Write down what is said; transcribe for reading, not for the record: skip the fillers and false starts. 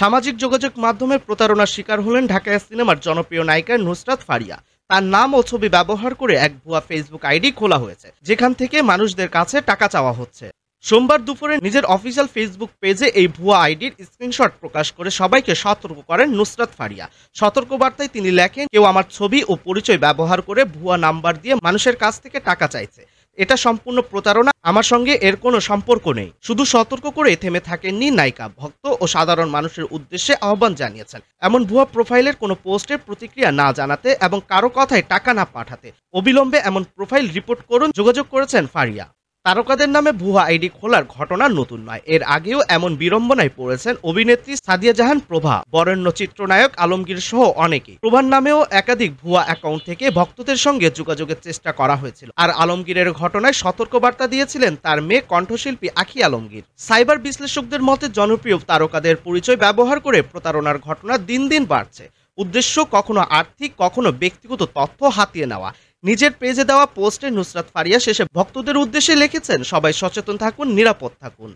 সামাজিক যোগাযোগ মাধ্যমে প্রতারণার শিকার হলেন ঢাকায় সিনেমার জনপ্রিয় নায়িকা নুসরাত ফারিয়া। তার নাম ও ছবি ব্যবহার করে এক ভুয়া ফেসবুক আইডি খোলা হয়েছে, যেখান থেকে মানুষদের কাছে টাকা চাওয়া হচ্ছে। সোমবার দুপুরে নিজের অফিসিয়াল ফেসবুক পেজে এই ভুয়া আইডির স্ক্রিনশট প্রকাশ করে সবাইকে সতর্ক করেন নুসরাত ফারিয়া। সতর্কবার্তায় তিনি লেখেন, কেউ আমার ছবি ও পরিচয় ব্যবহার করে ভুয়া নাম্বার দিয়ে মানুষের কাছ থেকে টাকা চাইছে। এটা সম্পূর্ণ প্রতারণা, আমার সঙ্গে এর কোনো সম্পর্ক নেই। শুধু সতর্ক করে থেমে থাকেননি নায়িকা, ভক্ত ও সাধারণ মানুষের উদ্দেশ্যে আহ্বান জানিয়েছেন এমন ভুয়া প্রোফাইলের কোনো পোস্টের প্রতিক্রিয়া না জানাতে এবং কারো কথায় টাকা না পাঠাতে। অবিলম্বে এমন প্রোফাইল রিপোর্ট করুন, যোগাযোগ করেছেন ফারিয়া। তারকাদের নামে ভুয়া আইডি খোলার ঘটনা নতুন নয়, এর আগেও এমন বিড়ম্বনায় পড়েছেন অভিনেত্রী সাদিয়া জাহান প্রভা, বরেণ্য চিত্রনায়ক আলমগীর সহ অনেকেই। প্রভার নামেও একাধিক ভুয়া অ্যাকাউন্ট থেকে ভক্তদের সঙ্গে যোগাযোগের চেষ্টা করা হয়েছিল। আর আলমগীরের ঘটনায় সতর্কবার্তা দিয়েছিলেন তার মেয়ে কণ্ঠশিল্পী আখি আলমগীর। সাইবার বিশ্লেষকদের মতে জনপ্রিয় তারকাদের পরিচয় ব্যবহার করে প্রতারণার ঘটনা দিন দিন বাড়ছে। উদ্দেশ্য কখনো আর্থিক, কখনো ব্যক্তিগত তথ্য হাতিয়ে নেওয়া। নিজের পেজে দেওয়া পোস্টে নুসরাত ফারিয়া শেষে ভক্তদের উদ্দেশ্যে লিখেছেন, সবাই সচেতন থাকুন, নিরাপদ থাকুন।